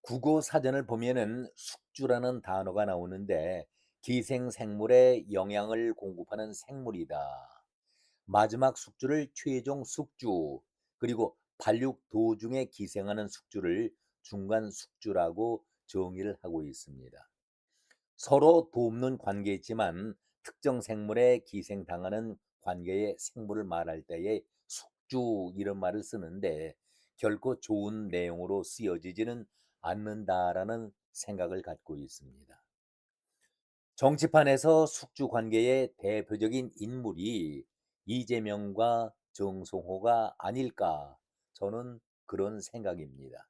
국어 사전을 보면은 숙주라는 단어가 나오는데 기생생물에 영양을 공급하는 생물이다. 마지막 숙주를 최종 숙주, 그리고 발육 도중에 기생하는 숙주를 중간 숙주라고 정의를 하고 있습니다. 서로 돕는 관계이지만 특정 생물에 기생당하는 관계의 생물을 말할 때에 숙주 이런 말을 쓰는데 결코 좋은 내용으로 쓰여지지는 않는다라는 생각을 갖고 있습니다. 정치판에서 숙주 관계의 대표적인 인물이 이재명과 정성호가 아닐까, 저는 그런 생각입니다.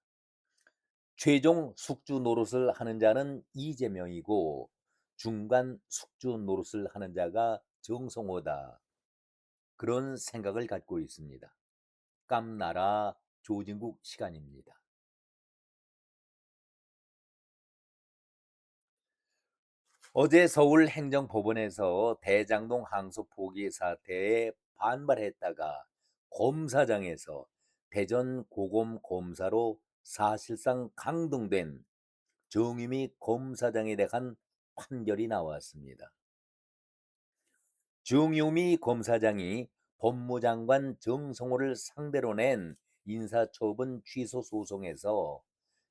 최종 숙주 노릇을 하는 자는 이재명이고 중간 숙주 노릇을 하는 자가 정성호다. 그런 생각을 갖고 있습니다. 깜나라 조진국 시간입니다. 어제 서울행정법원에서 대장동 항소 포기 사태에 반발했다가 검사장에서 대전 고검 검사로 사실상 강등된 정유미 검사장에 대한 판결이 나왔습니다. 정유미 검사장이 법무장관 정성호를 상대로 낸 인사처분 취소 소송에서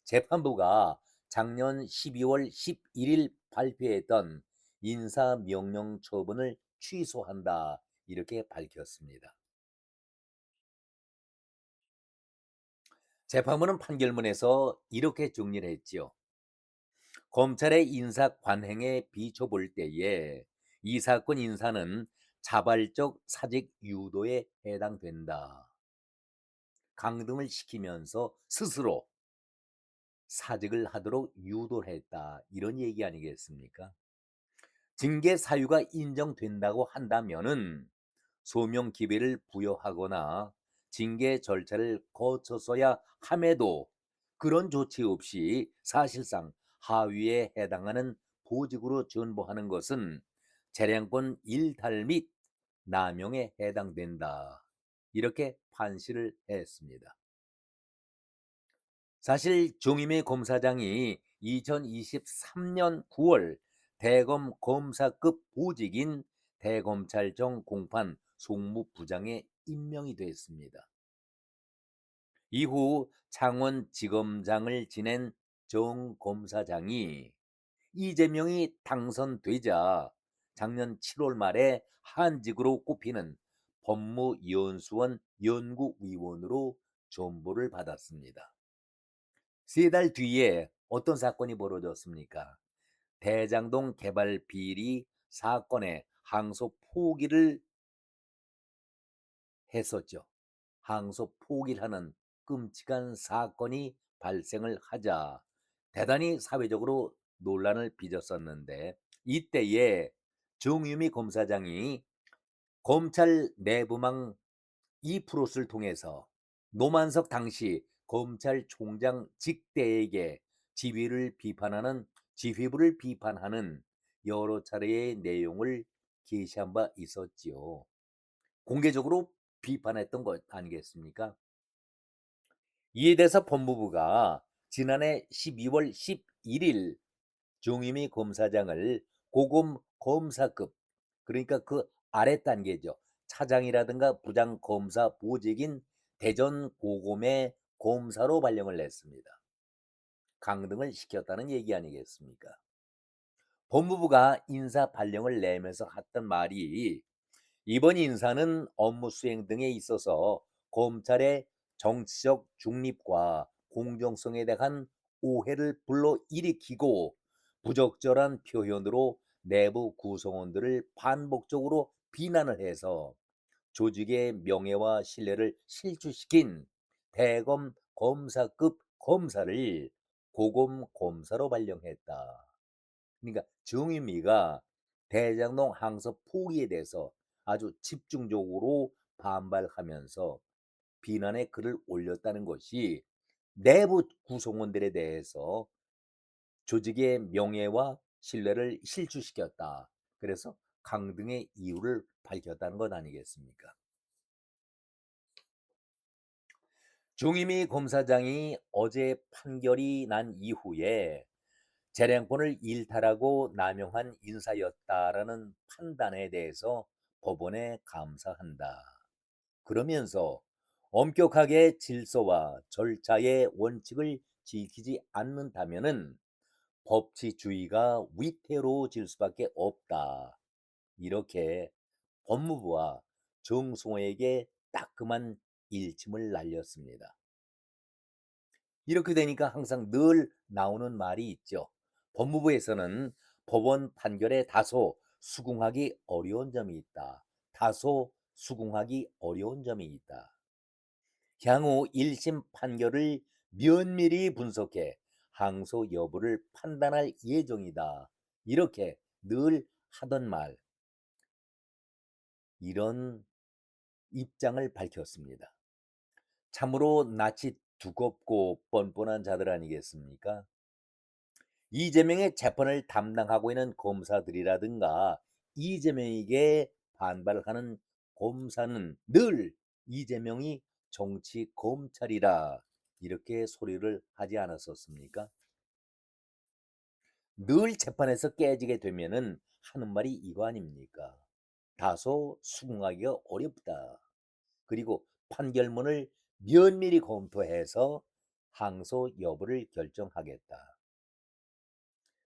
재판부가 작년 12월 11일 발표했던 인사명령 처분을 취소한다, 이렇게 밝혔습니다. 재판부는 판결문에서 이렇게 정리를 했지요. 검찰의 인사 관행에 비춰볼 때에 이 사건 인사는 자발적 사직 유도에 해당된다. 강등을 시키면서 스스로 사직을 하도록 유도를 했다, 이런 얘기 아니겠습니까? 징계 사유가 인정된다고 한다면은 소명 기별을 부여하거나 징계 절차를 거쳐서야 함에도 그런 조치 없이 사실상 하위에 해당하는 보직으로 전보하는 것은 재량권 일탈 및 남용에 해당된다, 이렇게 판시를 했습니다. 사실 정의미 검사장이 2023년 9월 대검 검사급 보직인 대검찰청 공판 송무부장에 임명이 됐습니다. 이후 창원지검장을 지낸 정 검사장이 이재명이 당선되자 작년 7월 말에 한직으로 꼽히는 법무연수원 연구위원으로 전보를 받았습니다. 3달 뒤에 어떤 사건이 벌어졌습니까? 대장동 개발 비리 사건에 항소 포기를 했었죠. 항소 포기를 하는 끔찍한 사건이 발생을 하자 대단히 사회적으로 논란을 빚었었는데, 이때에 정유미 검사장이 검찰 내부망 이프로스를 통해서 노만석 당시 검찰총장 직대에게 지휘부를 비판하는 여러 차례의 내용을 게시한 바 있었지요. 공개적으로 비판했던 것 아니겠습니까? 이에 대해서 법무부가 지난해 12월 11일 정유미 검사장을 고검 검사급, 그러니까 그 아래 단계죠, 차장이라든가 부장 검사 보직인 대전 고검의 검사로 발령을 냈습니다. 강등을 시켰다는 얘기 아니겠습니까? 법무부가 인사 발령을 내면서 했던 말이 이번 인사는 업무 수행 등에 있어서 검찰의 정치적 중립과 공정성에 대한 오해를 불러일으키고 부적절한 표현으로 내부 구성원들을 반복적으로 비난을 해서 조직의 명예와 신뢰를 실추시킨 대검 검사급 검사를 고검 검사로 발령했다. 그러니까 정유미가 대장동 항소 포기에 대해서 아주 집중적으로 반발하면서 비난의 글을 올렸다는 것이 내부 구성원들에 대해서 조직의 명예와 신뢰를 실추시켰다. 그래서 강등의 이유를 밝혔다는 것 아니겠습니까? 중임위 검사장이 어제 판결이 난 이후에 재량권을 일탈하고 남용한 인사였다라는 판단에 대해서 법원에 감사한다. 그러면서 엄격하게 질서와 절차의 원칙을 지키지 않는다면은 법치주의가 위태로워질 수밖에 없다. 이렇게 법무부와 정성호에게 따끔한 일침을 날렸습니다. 이렇게 되니까 항상 늘 나오는 말이 있죠. 법무부에서는 법원 판결에 다소 수긍하기 어려운 점이 있다. 다소 수긍하기 어려운 점이 있다. 향후 1심 판결을 면밀히 분석해 항소 여부를 판단할 예정이다. 이렇게 늘 하던 말, 이런 입장을 밝혔습니다. 참으로 낯이 두껍고 뻔뻔한 자들 아니겠습니까? 이재명의 재판을 담당하고 있는 검사들이라든가 이재명에게 반발하는 검사는 늘 이재명이 정치 검찰이라 이렇게 소리를 하지 않았었습니까? 늘 재판에서 깨지게 되면은 하는 말이 이거 아닙니까? 다소 수긍하기가 어렵다. 그리고 판결문을 면밀히 검토해서 항소 여부를 결정하겠다.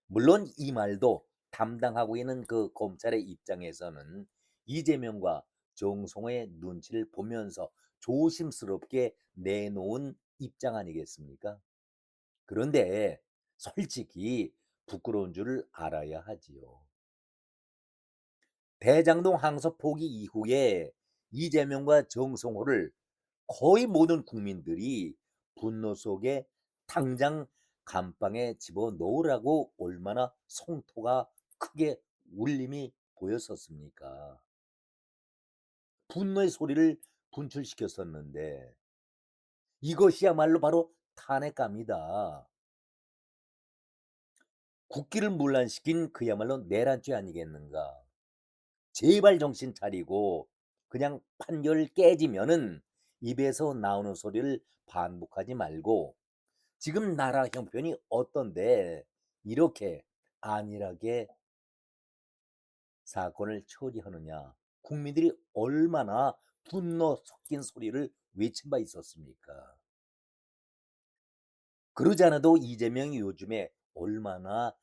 물론 이 말도 담당하고 있는 그 검찰의 입장에서는 이재명과 정성호의 눈치를 보면서 조심스럽게 내놓은 입장 아니겠습니까? 그런데 솔직히 부끄러운 줄을 알아야 하지요. 대장동 항소 포기 이후에 이재명과 정성호를 거의 모든 국민들이 분노 속에 당장 감방에 집어넣으라고 얼마나 성토가 크게 울림이 보였었습니까? 분노의 소리를 분출시켰었는데 이것이야말로 바로 탄핵감이다. 국기를 문란시킨 그야말로 내란죄 아니겠는가. 제발 정신 차리고 그냥 판결 깨지면은 입에서 나오는 소리를 반복하지 말고 지금 나라 형편이 어떤데 이렇게 안일하게 사건을 처리하느냐. 국민들이 얼마나 분노 섞인 소리를 외친 바 있었습니까? 그러지 않아도 이재명이 요즘에 얼마나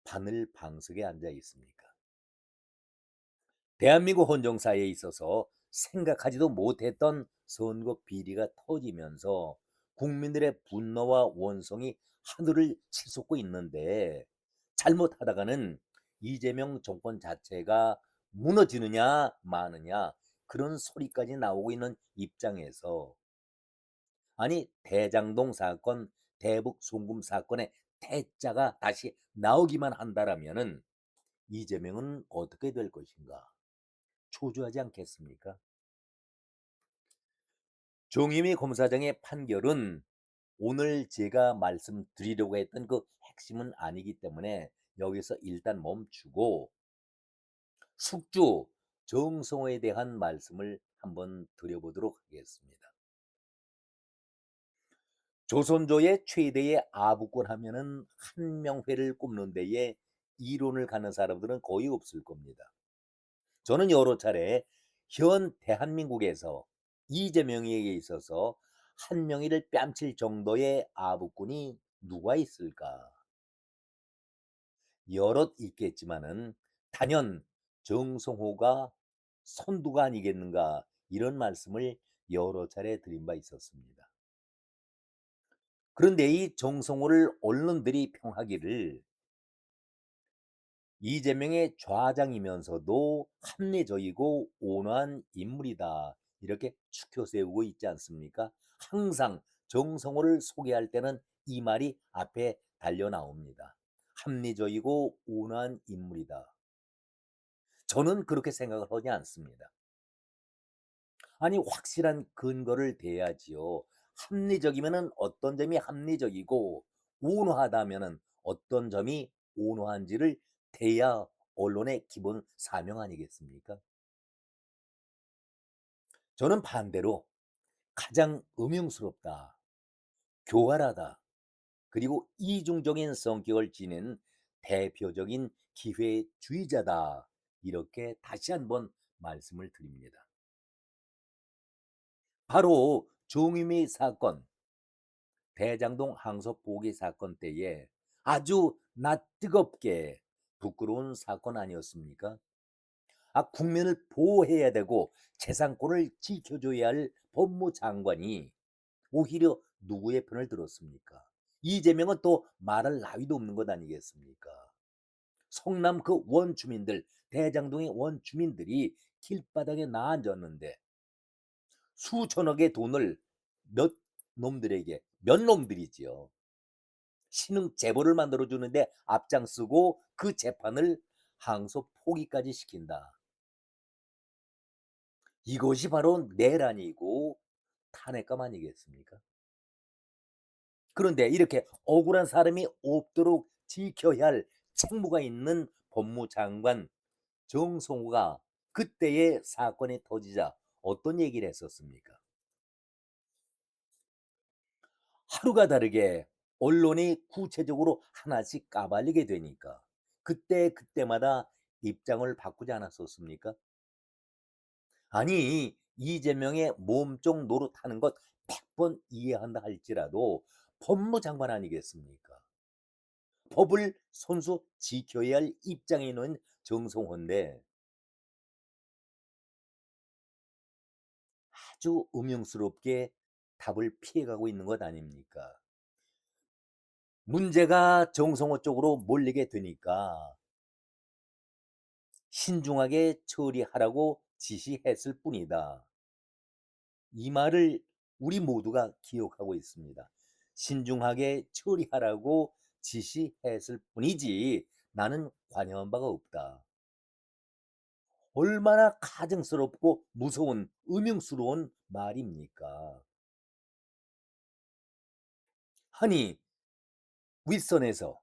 바늘 방석에 앉아 있습니까? 대한민국 헌정사에 있어서 생각하지도 못했던 선거 비리가 터지면서 국민들의 분노와 원성이 하늘을 치솟고 있는데 잘못하다가는 이재명 정권 자체가 무너지느냐 마느냐 그런 소리까지 나오고 있는 입장에서 아니 대장동 사건, 대북 송금 사건의 대자가 다시 나오기만 한다라면은 이재명은 어떻게 될 것인가? 초조하지 않겠습니까? 정의미 검사장의 판결은 오늘 제가 말씀드리려고 했던 그 핵심은 아니기 때문에 여기서 일단 멈추고 숙주 정성호에 대한 말씀을 한번 드려보도록 하겠습니다. 조선조의 최대의 아부권 하면은 한명회를 꼽는 데에 이론을 가는 사람들은 거의 없을 겁니다. 저는 여러 차례 현 대한민국에서 이재명에게 있어서 한명희를 뺨칠 정도의 아부꾼이 누가 있을까? 여럿 있겠지만은 단연 정성호가 선두가 아니겠는가 이런 말씀을 여러 차례 드린 바 있었습니다. 그런데 이 정성호를 언론들이 평하기를 이재명의 좌장이면서도 합리적이고 온화한 인물이다. 이렇게 추켜 세우고 있지 않습니까? 항상 정성호를 소개할 때는 이 말이 앞에 달려 나옵니다. 합리적이고 온화한 인물이다. 저는 그렇게 생각을 하지 않습니다. 아니 확실한 근거를 대야지요. 합리적이면은 어떤 점이 합리적이고 온화하다면은 어떤 점이 온화한지를 대야 언론의 기본 사명 아니겠습니까? 저는 반대로 가장 음흉스럽다, 교활하다, 그리고 이중적인 성격을 지닌 대표적인 기회주의자다. 이렇게 다시 한번 말씀을 드립니다. 바로 정유미 사건, 대장동 항소 포기 사건 때에 아주 낯뜨겁게 부끄러운 사건 아니었습니까? 국민을 보호해야 되고 재산권을 지켜줘야 할 법무장관이 오히려 누구의 편을 들었습니까? 이재명은 또 말할 나위도 없는 것 아니겠습니까? 성남 그 원주민들, 대장동의 원주민들이 길바닥에 나앉았는데 수천억의 돈을 몇 놈들에게, 몇 놈들이지요. 신흥 재벌을 만들어 주는데 앞장서고 그 재판을 항소 포기까지 시킨다. 이것이 바로 내란이고 탄핵감 아니겠습니까? 그런데 이렇게 억울한 사람이 없도록 지켜야 할 책무가 있는 법무장관 정성호가 그때의 사건이 터지자 어떤 얘기를 했었습니까? 하루가 다르게 언론이 구체적으로 하나씩 까발리게 되니까 그때마다 입장을 바꾸지 않았었습니까? 아니, 이재명의 몸종 노릇하는 것 100번 이해한다 할지라도 법무장관 아니겠습니까? 법을 손수 지켜야 할 입장에 있는 정성호인데 아주 음흉스럽게 답을 피해가고 있는 것 아닙니까? 문제가 정성호 쪽으로 몰리게 되니까 신중하게 처리하라고 지시했을 뿐이다. 이 말을 우리 모두가 기억하고 있습니다. 신중하게 처리하라고 지시했을 뿐이지 나는 관여한 바가 없다. 얼마나 가증스럽고 무서운 음흉스러운 말입니까? 아니, 윗선에서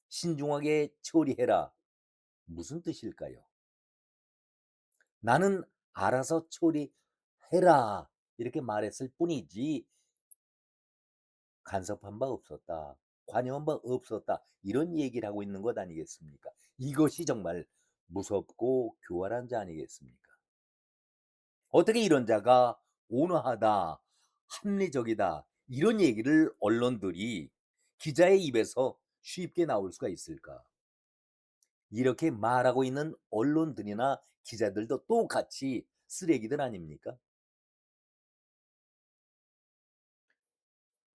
신중하게 처리해라. 무슨 뜻일까요? 나는 알아서 처리해라. 이렇게 말했을 뿐이지 간섭한 바 없었다. 관여한 바 없었다. 이런 얘기를 하고 있는 것 아니겠습니까? 이것이 정말 무섭고 교활한 자 아니겠습니까? 어떻게 이런 자가 온화하다, 합리적이다, 이런 얘기를 언론들이 기자의 입에서 쉽게 나올 수가 있을까? 이렇게 말하고 있는 언론들이나 기자들도 똑같이 쓰레기들 아닙니까?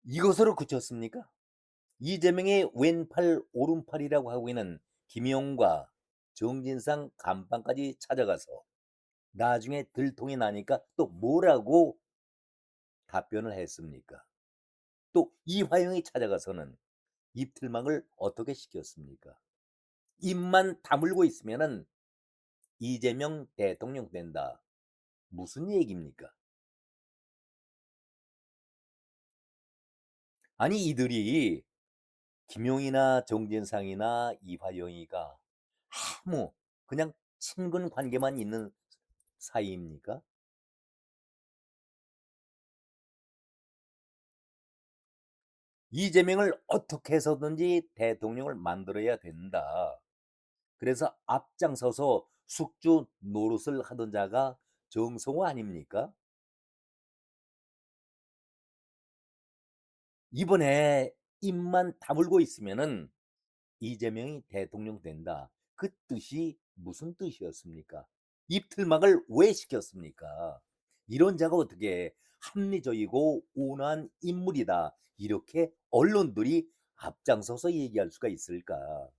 이것으로 그쳤습니까? 이재명의 왼팔 오른팔이라고 하고 있는 김용과 정진상 감방까지 찾아가서 나중에 들통이 나니까 또 뭐라고 답변을 했습니까? 또 이화영이 찾아가서는 입틀막을 어떻게 시켰습니까? 입만 다물고 있으면은 이재명 대통령 된다. 무슨 얘기입니까? 아니, 이들이 김용이나 정진상이나 이화영이가 아무 그냥 친근 관계만 있는 사이입니까? 이재명을 어떻게 해서든지 대통령을 만들어야 된다. 그래서 앞장서서 숙주 노릇을 하던 자가 정성호 아닙니까? 이번에 입만 다물고 있으면은 이재명이 대통령 된다. 그 뜻이 무슨 뜻이었습니까? 입틀막을 왜 시켰습니까? 이런 자가 어떻게 합리적이고 온화한 인물이다. 이렇게 언론들이 앞장서서 얘기할 수가 있을까?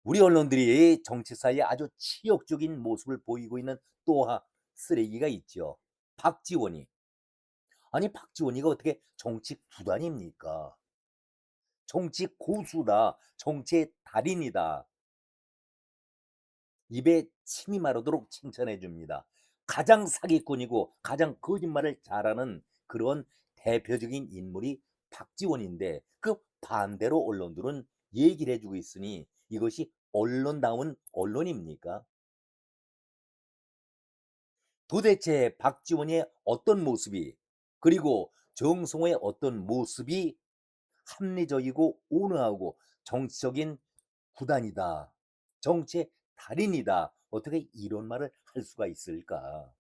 우리 언론들이 정치사에 아주 치욕적인 모습을 보이고 있는 또 쓰레기가 있죠. 박지원이. 아니, 박지원이가 어떻게 정치 구단입니까? 정치 고수다. 정치의 달인이다. 입에 침이 마르도록 칭찬해 줍니다. 가장 사기꾼이고 가장 거짓말을 잘하는 그런 대표적인 인물이 박지원인데 그 반대로 언론들은 얘기를 해주고 있으니 이것이 언론다운 언론입니까? 도대체 박지원의 어떤 모습이 그리고 정성호의 어떤 모습이 합리적이고 온화하고 정치적인 구단이다. 정치의 달인이다. 어떻게 이런 말을 할 수가 있을까?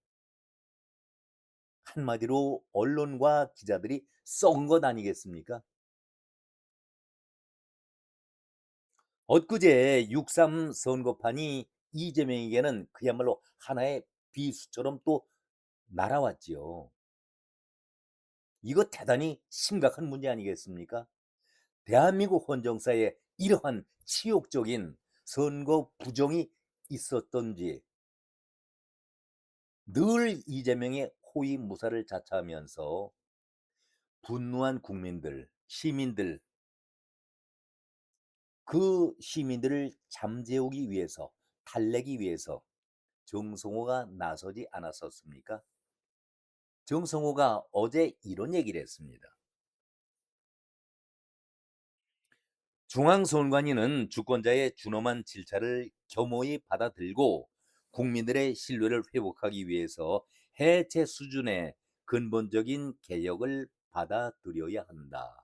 한마디로 언론과 기자들이 썩은 것 아니겠습니까? 엊그제 6.3 선거판이 이재명에게는 그야말로 하나의 비수처럼 또 날아왔지요. 이거 대단히 심각한 문제 아니겠습니까? 대한민국 헌정사에 이러한 치욕적인 선거 부정이 있었던지 늘 이재명의 호위무사를 자처하면서 분노한 국민들, 시민들, 그 시민들을 잠재우기 위해서, 달래기 위해서 정성호가 나서지 않았었습니까? 정성호가 어제 이런 얘기를 했습니다. 중앙선관위는 주권자의 준엄한 질차를 겸허히 받아들고 국민들의 신뢰를 회복하기 위해서 해체 수준의 근본적인 개혁을 받아들여야 한다.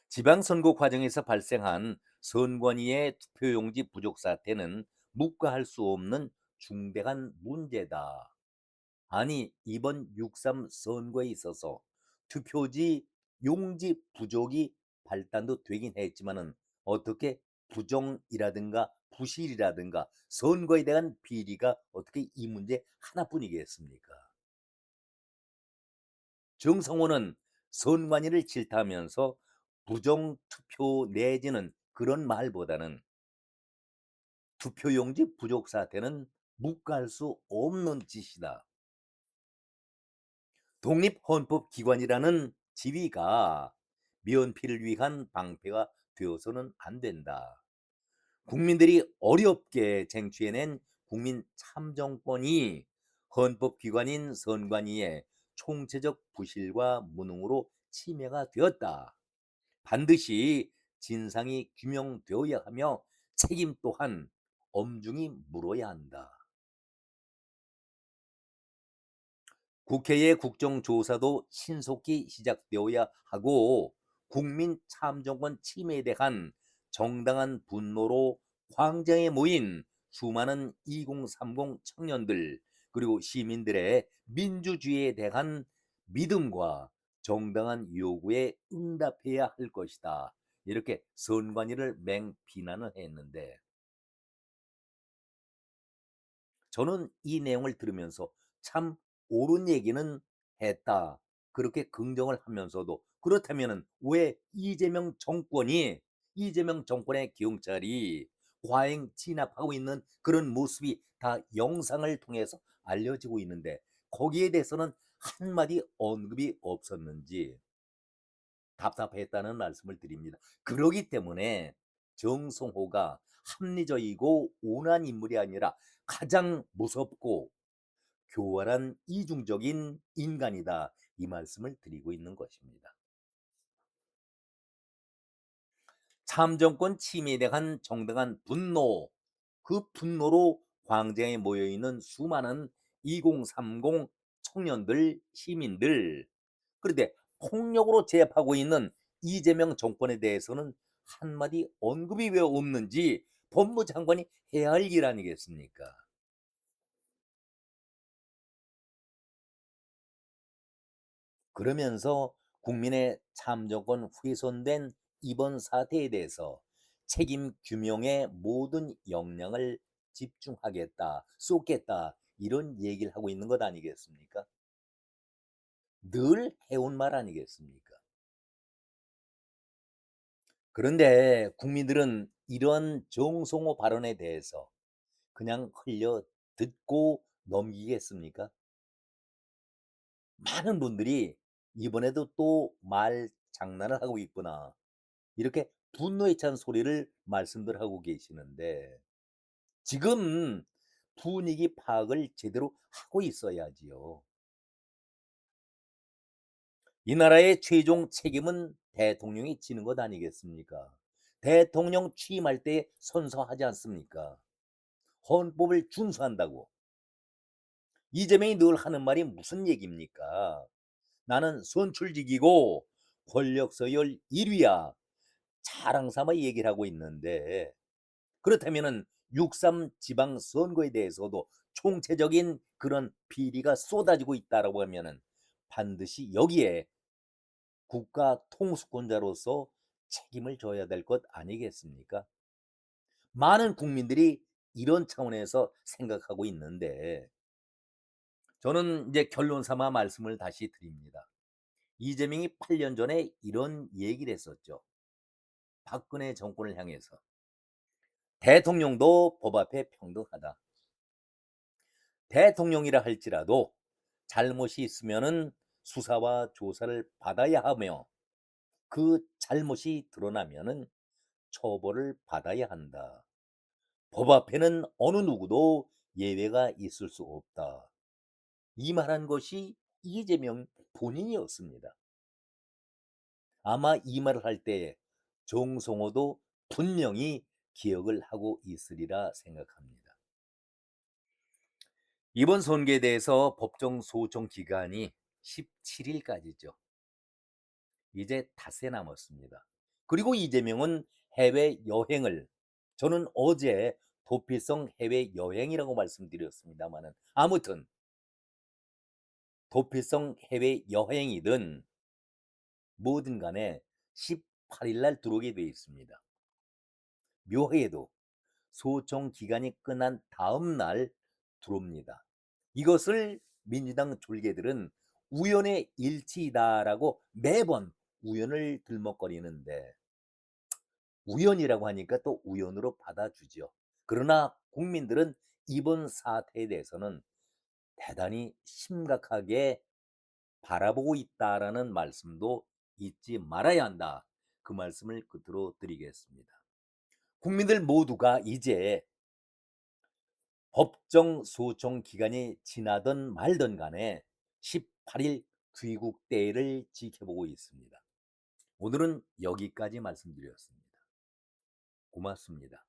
지방선거 과정에서 발생한 선관위의 투표용지 부족 사태는 묵과할 수 없는 중대한 문제다. 아니, 이번 6.3 선거에 있어서 투표지 용지 부족이 발단도 되긴 했지만은 어떻게 부정이라든가 부실이라든가 선거에 대한 비리가 어떻게 이 문제 하나뿐이겠습니까? 정성호는 선관위를 질타하면서 부정 투표 내지는 그런 말보다는 투표용지 부족 사태는 묵과할 수 없는 짓이다. 독립헌법기관이라는 지위가 면피를 위한 방패가 되어서는 안 된다. 국민들이 어렵게 쟁취해낸 국민 참정권이 헌법기관인 선관위의 총체적 부실과 무능으로 침해가 되었다. 반드시 진상이 규명되어야 하며 책임 또한 엄중히 물어야 한다. 국회의 국정조사도 신속히 시작되어야 하고 국민 참정권 침해에 대한 정당한 분노로 광장에 모인 수많은 2030 청년들 그리고 시민들의 민주주의에 대한 믿음과 정당한 요구에 응답해야 할 것이다. 이렇게 선관위를 맹비난을 했는데 저는 이 내용을 들으면서 참 옳은 얘기는 했다. 그렇게 긍정을 하면서도 그렇다면은 왜 이재명 정권의 경찰이 과잉 진압하고 있는 그런 모습이 다 영상을 통해서 알려지고 있는데 거기에 대해서는 한마디 언급이 없었는지 답답했다는 말씀을 드립니다. 그러기 때문에 정성호가 합리적이고 온화한 인물이 아니라 가장 무섭고 교활한 이중적인 인간이다. 이 말씀을 드리고 있는 것입니다. 참정권 침해에 대한 정당한 분노, 그 분노로 광장에 모여 있는 수많은 2030 청년들, 시민들, 그런데 폭력으로 제압하고 있는 이재명 정권에 대해서는 한마디 언급이 왜 없는지 법무장관이 해야 할 일 아니겠습니까? 그러면서 국민의 참정권 훼손된 이번 사태에 대해서 책임 규명에 모든 역량을 집중하겠다, 쏟겠다, 이런 얘기를 하고 있는 것 아니겠습니까? 늘 해온 말 아니겠습니까? 그런데 국민들은 이런 정성호 발언에 대해서 그냥 흘려 듣고 넘기겠습니까? 많은 분들이 이번에도 또 말 장난을 하고 있구나. 이렇게 분노에 찬 소리를 말씀들 하고 계시는데 지금 분위기 파악을 제대로 하고 있어야지요. 이 나라의 최종 책임은 대통령이 지는 것 아니겠습니까? 대통령 취임할 때 선서하지 않습니까? 헌법을 준수한다고. 이재명이 늘 하는 말이 무슨 얘기입니까? "나는 선출직이고 권력 서열 1 위야." 자랑 삼아 얘기를 하고 있는데, 그렇다면은 6.3 지방 선거에 대해서도 총체적인 그런 비리가 쏟아지고 있다라고 하면은 반드시 여기에 국가 통수권자로서 책임을 져야 될 것 아니겠습니까? 많은 국민들이 이런 차원에서 생각하고 있는데, 저는 이제 결론 삼아 말씀을 다시 드립니다. 이재명이 8년 전에 이런 얘기를 했었죠. 박근혜 정권을 향해서. "대통령도 법 앞에 평등하다. 대통령이라 할지라도 잘못이 있으면은 수사와 조사를 받아야 하며, 그 잘못이 드러나면은 처벌을 받아야 한다. 법 앞에는 어느 누구도 예외가 있을 수 없다." 이 말한 것이 이재명 본인이었습니다. 아마 이 말을 할 때에 정성호도 분명히 기억을 하고 있으리라 생각합니다. 이번 선거에 대해서 법정 소송 기간이 17 일까지죠. 이제 닷새 남았습니다. 그리고 이재명은 해외여행을, 저는 어제 도피성 해외여행이라고 말씀드렸습니다마는, 아무튼 도피성 해외여행이든 뭐든 간에 18일 날 들어오게 되어 있습니다. 묘하게도 소청 기간이 끝난 다음 날 들어옵니다. 이것을 민주당 졸개들은 우연의 일치다라고 매번 우연을 들먹거리는데, 우연이라고 하니까 또 우연으로 받아주죠. 그러나 국민들은 이번 사태에 대해서는 대단히 심각하게 바라보고 있다라는 말씀도 잊지 말아야 한다. 그 말씀을 끝으로 드리겠습니다. 국민들 모두가 이제 법정 소송 기간이 지나든 말든 간에 18일 귀국대회를 지켜보고 있습니다. 오늘은 여기까지 말씀드렸습니다. 고맙습니다.